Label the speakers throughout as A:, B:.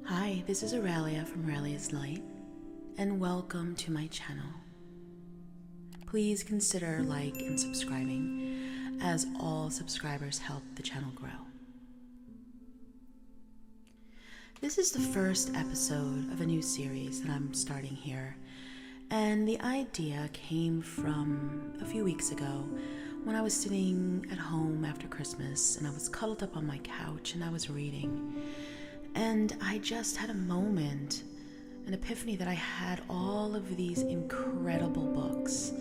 A: Hi, this is Aurelia from Aureliaslight, and welcome to my channel. Please consider like and subscribing, as all subscribers help the channel grow. This is the first episode of a new series that I'm starting here, and the idea came from a few weeks ago when I was sitting at home after Christmas and I was cuddled up on my couch and I was reading. And I just had a moment, an epiphany that I had all of these incredible books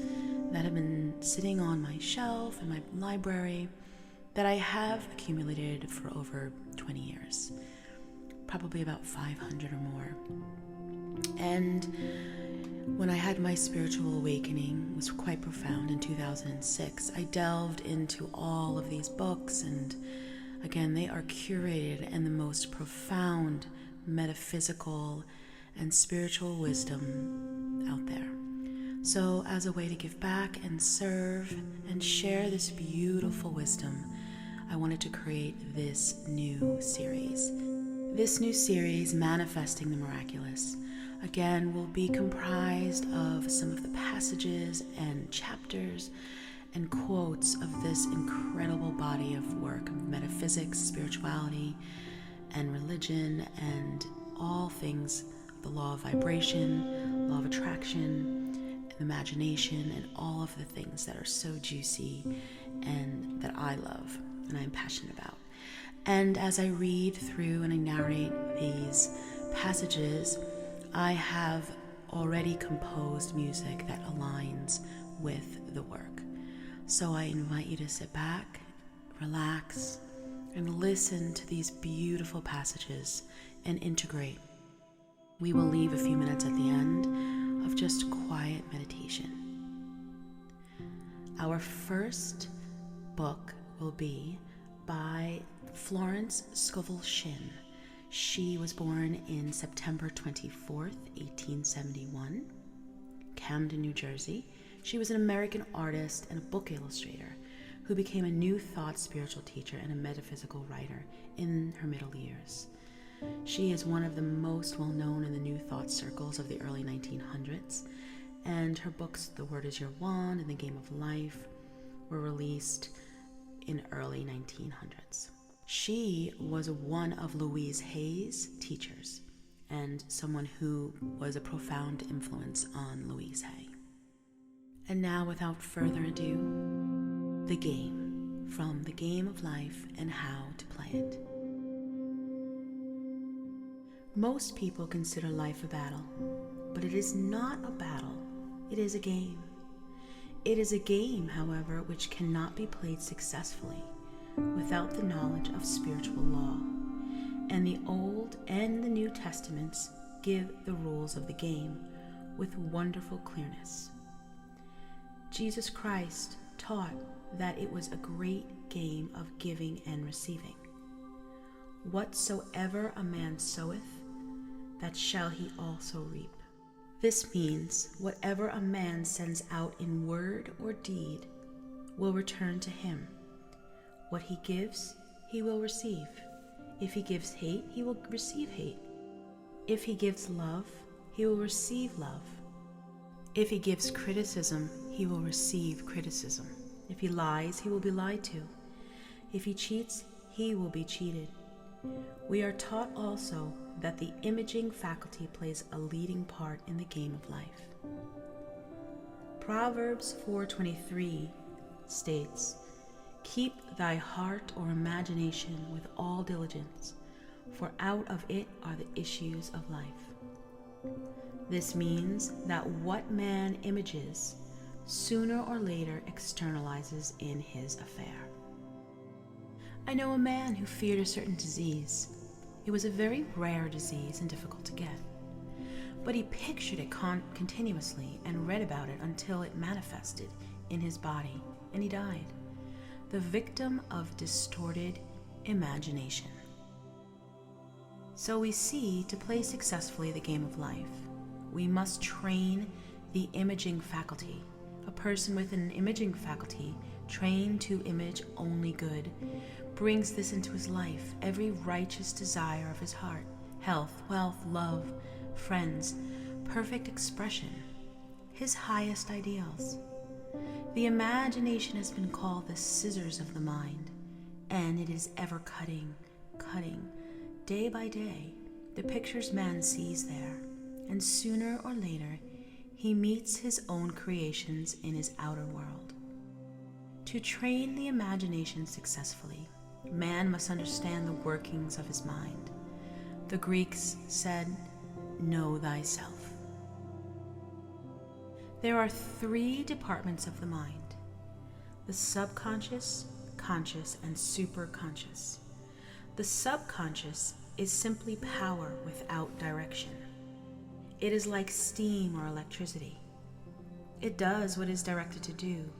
A: that have been sitting on my shelf in my library that I have accumulated for over 20 years, probably about 500 or more. And when I had my spiritual awakening, it was quite profound in 2006, I delved into all of these books, and again, they are curated in the most profound metaphysical and spiritual wisdom out there. So as a way to give back and serve and share this beautiful wisdom, I wanted to create this new series. This new series, Manifesting the Miraculous, again, will be comprised of some of the passages and chapters and quotes of this incredible body of work of metaphysics, spirituality, and religion, and all things, the law of vibration, law of attraction, imagination, and all of the things that are so juicy and that I love and I'm passionate about. And as I read through and I narrate these passages, I have already composed music that aligns with the work. So I invite you to sit back, relax, and listen to these beautiful passages and integrate. We will leave a few minutes at the end of just quiet meditation. Our first book will be by Florence Scovel Shinn. She was born in September 24th, 1871, Camden, New Jersey. She was an American artist and a book illustrator who became a New Thought spiritual teacher and a metaphysical writer in her middle years. She is one of the most well-known in the New Thought circles of the early 1900s, and her books, The Word is Your Wand and The Game of Life, were released in early 1900s. She was one of Louise Hay's teachers and someone who was a profound influence on Louise Hay. And now, without further ado, the game, from The Game of Life and How to Play It. Most people consider life a battle, but it is not a battle, it is a game. It is a game, however, which cannot be played successfully without the knowledge of spiritual law, and the Old and the New Testaments give the rules of the game with wonderful clearness. Jesus Christ taught that it was a great game of giving and receiving. Whatsoever a man soweth, that shall he also reap. This means whatever a man sends out in word or deed will return to him. What he gives, he will receive. If he gives hate, he will receive hate. If he gives love, he will receive love. If he gives criticism, he will receive criticism. If he lies, he will be lied to. If he cheats, he will be cheated. We are taught also that the imaging faculty plays a leading part in the game of life. Proverbs 4:23 states, "Keep thy heart or imagination with all diligence, for out of it are the issues of life." This means that what man images, sooner or later externalizes in his affair. I know a man who feared a certain disease. It was a very rare disease and difficult to get. But he pictured it continuously and read about it until it manifested in his body, and he died, the victim of distorted imagination. So we see, to play successfully the game of life, we must train the imaging faculty. A person with an imaging faculty, trained to image only good, brings this into his life, every righteous desire of his heart, health, wealth, love, friends, perfect expression, his highest ideals. The imagination has been called the scissors of the mind, and it is ever cutting, day by day, the pictures man sees there, and sooner or later he meets his own creations in his outer world. To train the imagination successfully, man must understand the workings of his mind. The Greeks said, "Know thyself." There are 3 departments of the mind: the subconscious, conscious, and superconscious. The subconscious is simply power without direction. It is like steam or electricity. It does what it is directed to do.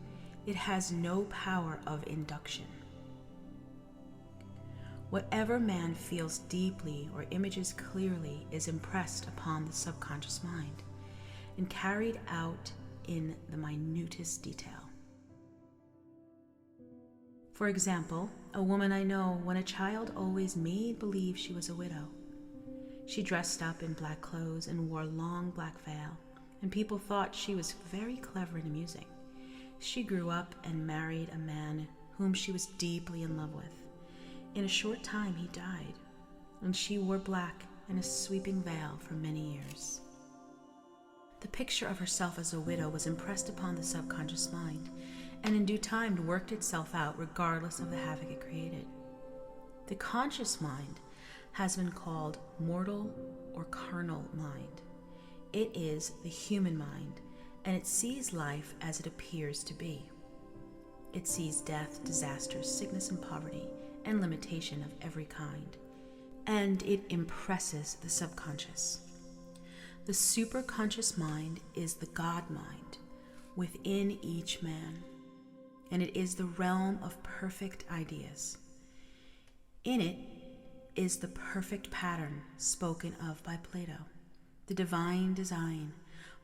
A: It has no power of induction. Whatever man feels deeply or images clearly is impressed upon the subconscious mind and carried out in the minutest detail. For example, a woman I know, when a child, always made believe she was a widow. She dressed up in black clothes and wore a long black veil, and people thought she was very clever and amusing. She grew up and married a man whom she was deeply in love with. In a short time he died, and she wore black and a sweeping veil for many years. The picture of herself as a widow was impressed upon the subconscious mind, and in due time worked itself out regardless of the havoc it created. The conscious mind has been called mortal or carnal mind. It is the human mind, and it sees life as it appears to be. It sees death, disasters, sickness and poverty, and limitation of every kind, and it impresses the subconscious. The superconscious mind is the God mind within each man, and it is the realm of perfect ideas. In it is the perfect pattern spoken of by Plato, the divine design,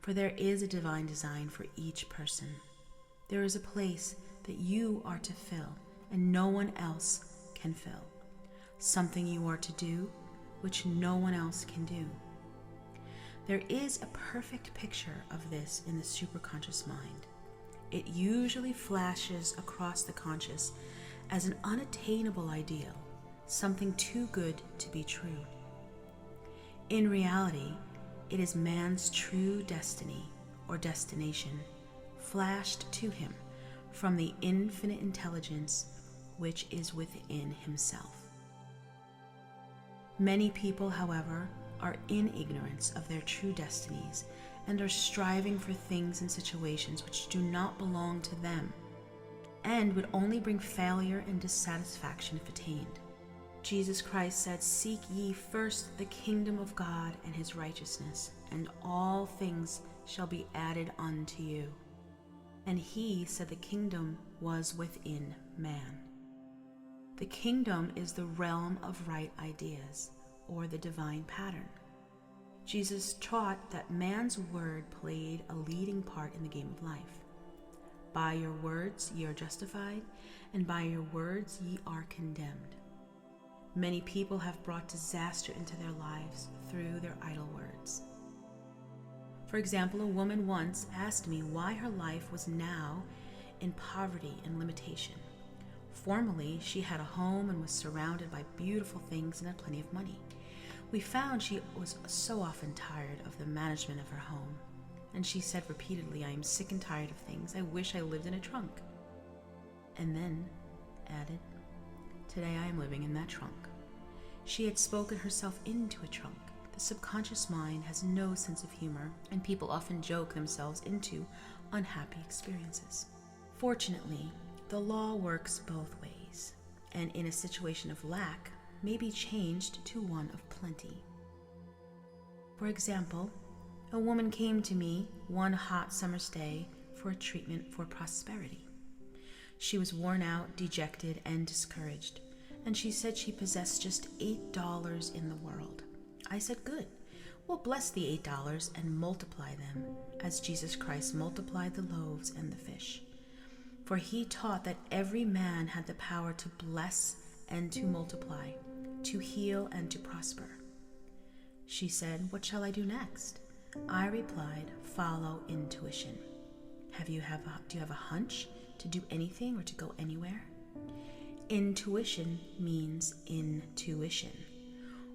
A: for there is a divine design for each person. There is a place that you are to fill, and no one else can fill. Something you are to do, which no one else can do. There is a perfect picture of this in the superconscious mind. It usually flashes across the conscious as an unattainable ideal, something too good to be true. In reality, it is man's true destiny or destination, flashed to him from the infinite intelligence which is within himself. Many people, however, are in ignorance of their true destinies and are striving for things and situations which do not belong to them and would only bring failure and dissatisfaction if attained. Jesus Christ said, "Seek ye first the kingdom of God and his righteousness, and all things shall be added unto you." And he said the kingdom was within man. The kingdom is the realm of right ideas, or the divine pattern. Jesus taught that man's word played a leading part in the game of life. By your words ye are justified, and by your words ye are condemned. Many people have brought disaster into their lives through their idle words. For example, a woman once asked me why her life was now in poverty and limitation. Formerly, she had a home and was surrounded by beautiful things and had plenty of money. We found she was so often tired of the management of her home, and she said repeatedly, "I am sick and tired of things. I wish I lived in a trunk." And then added, "Today I am living in that trunk." She had spoken herself into a trunk. The subconscious mind has no sense of humor, and people often joke themselves into unhappy experiences. Fortunately, the law works both ways, and in a situation of lack may be changed to one of plenty. For example, a woman came to me one hot summer's day for a treatment for prosperity. She was worn out, dejected, and discouraged, and she said she possessed just $8 in the world. I said, "Good. Well, bless the $8 and multiply them, as Jesus Christ multiplied the loaves and the fish. For he taught that every man had the power to bless and to multiply, to heal and to prosper." She said, "What shall I do next?" I replied, "Follow intuition. Do you have a hunch to do anything or to go anywhere?" Intuition means intuition,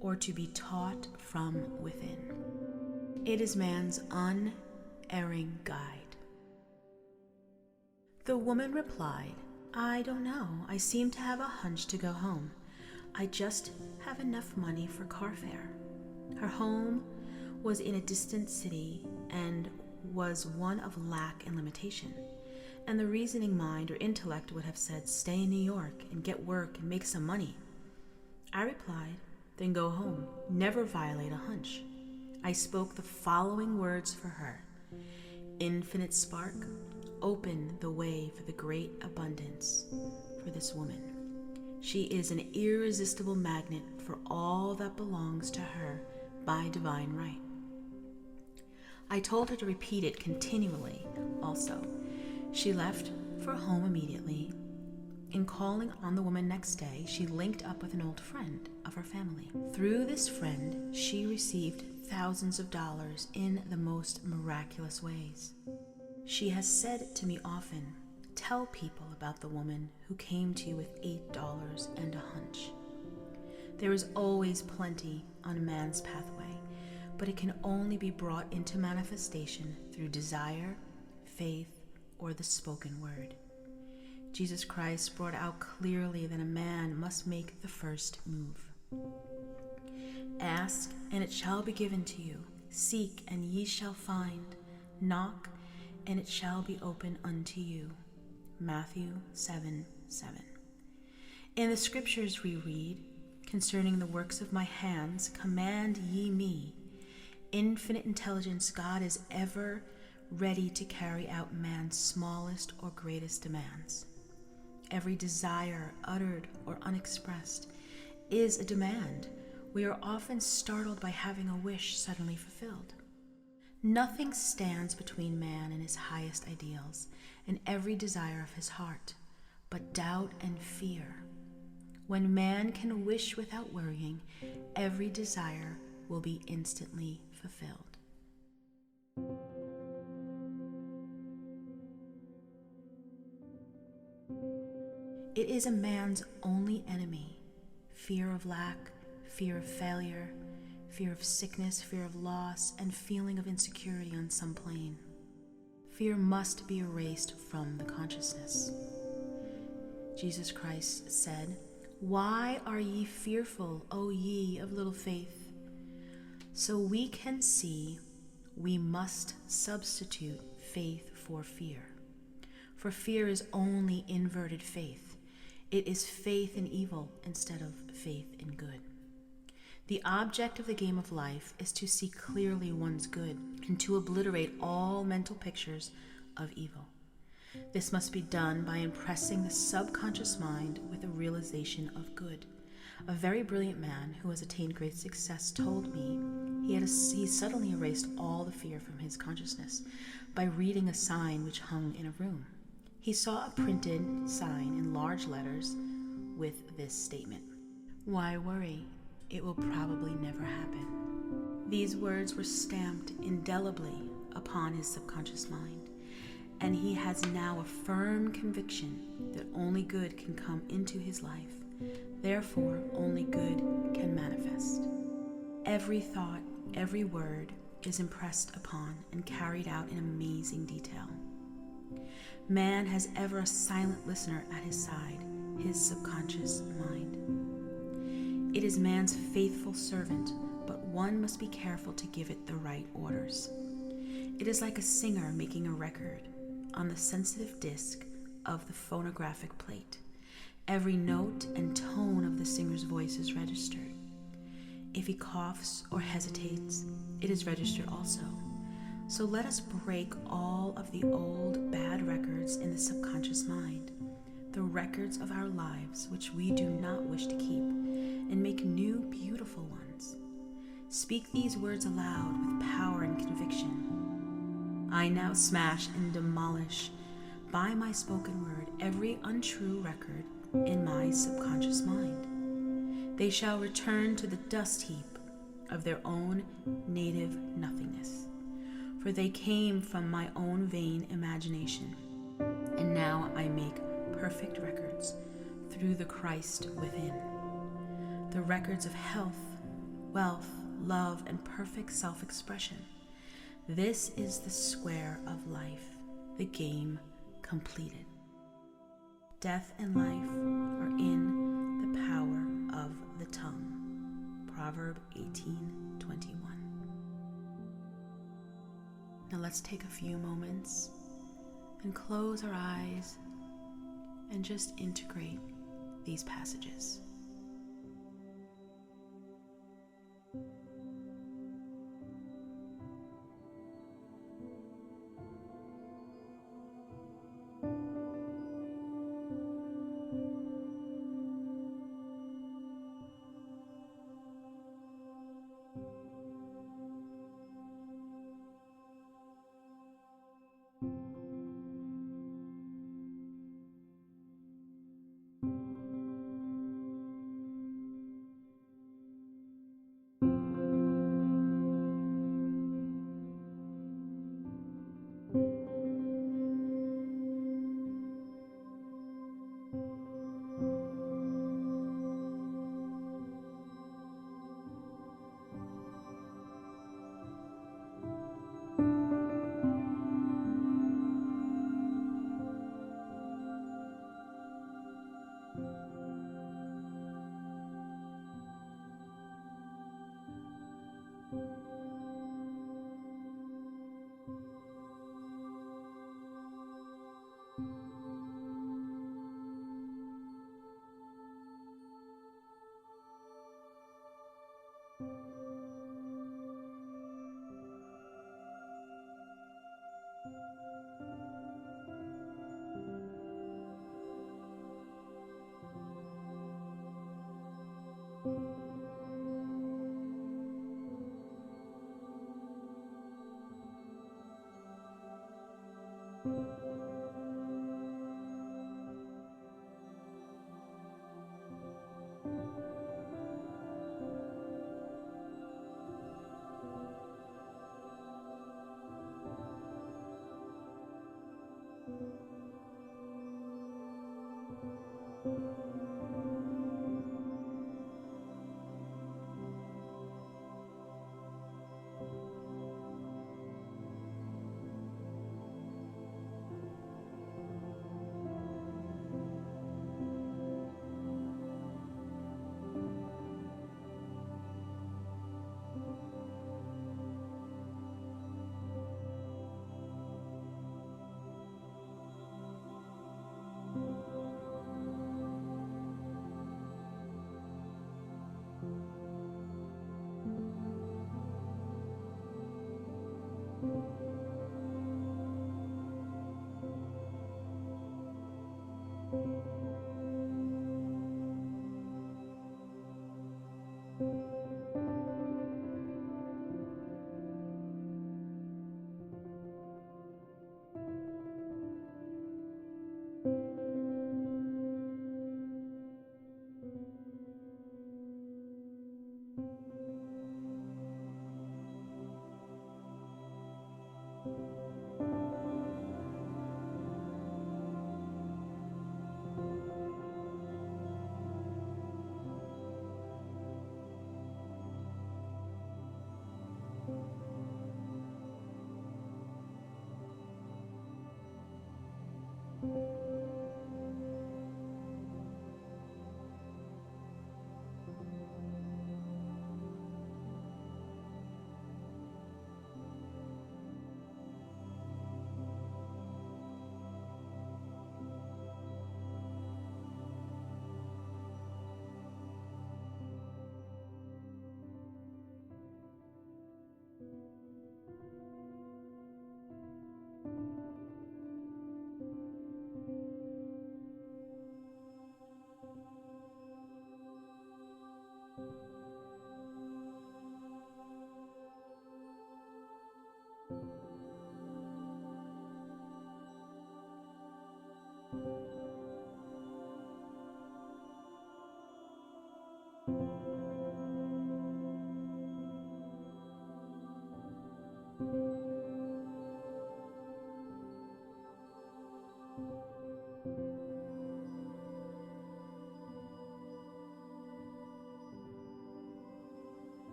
A: or to be taught from within. It is man's unerring guide. The woman replied, "I don't know. I seem to have a hunch to go home. I just have enough money for car fare." Her home was in a distant city and was one of lack and limitation. And the reasoning mind or intellect would have said, "Stay in New York and get work and make some money." I replied, "Then go home. Never violate a hunch." I spoke the following words for her: "Infinite spark, open the way for the great abundance for this woman. She is an irresistible magnet for all that belongs to her by divine right." I told her to repeat it continually also. She left for home immediately. In calling on the woman next day, she linked up with an old friend of her family. Through this friend, she received thousands of dollars in the most miraculous ways. She has said to me often, "Tell people about the woman who came to you with $8 and a hunch." There is always plenty on man's pathway, but it can only be brought into manifestation through desire, faith, or the spoken word. Jesus Christ brought out clearly that a man must make the first move. "Ask, and it shall be given to you. Seek, and ye shall find. Knock, and it shall be open unto you." Matthew 7:7. In the scriptures we read, "Concerning the works of my hands, command ye me." Infinite intelligence, God is ever ready to carry out man's smallest or greatest demands. Every desire, uttered or unexpressed, is a demand. We are often startled by having a wish suddenly fulfilled. Nothing stands between man and his highest ideals and every desire of his heart, but doubt and fear. When man can wish without worrying, every desire will be instantly fulfilled. It is a man's only enemy: fear of lack, fear of failure, fear of sickness, fear of loss, and feeling of insecurity on some plane. Fear must be erased from the consciousness. Jesus Christ said, "Why are ye fearful, O ye of little faith?" So we can see we must substitute faith for fear. For fear is only inverted faith. It is faith in evil instead of faith in good. The object of the game of life is to see clearly one's good and to obliterate all mental pictures of evil. This must be done by impressing the subconscious mind with a realization of good. A very brilliant man who has attained great success told me he suddenly erased all the fear from his consciousness by reading a sign which hung in a room. He saw a printed sign in large letters with this statement: "Why worry? It will probably never happen." These words were stamped indelibly upon his subconscious mind, and he has now a firm conviction that only good can come into his life. Therefore, only good can manifest. Every thought, every word is impressed upon and carried out in amazing detail. Man has ever a silent listener at his side, his subconscious mind. It is man's faithful servant, but one must be careful to give it the right orders. It is like a singer making a record on the sensitive disc of the phonographic plate. Every note and tone of the singer's voice is registered. If he coughs or hesitates, it is registered also. So let us break all of the old bad records in the subconscious mind, the records of our lives which we do not wish to keep, and make new beautiful ones. Speak these words aloud with power and conviction. I now smash and demolish by my spoken word every untrue record in my subconscious mind. They shall return to the dust heap of their own native nothingness, for they came from my own vain imagination, and now I make perfect records through the Christ within. The records of health, wealth, love, and perfect self-expression. This is the square of life, the game completed. Death and life are in the power of the tongue. Proverb 18:21. Now let's take a few moments and close our eyes and just integrate these passages.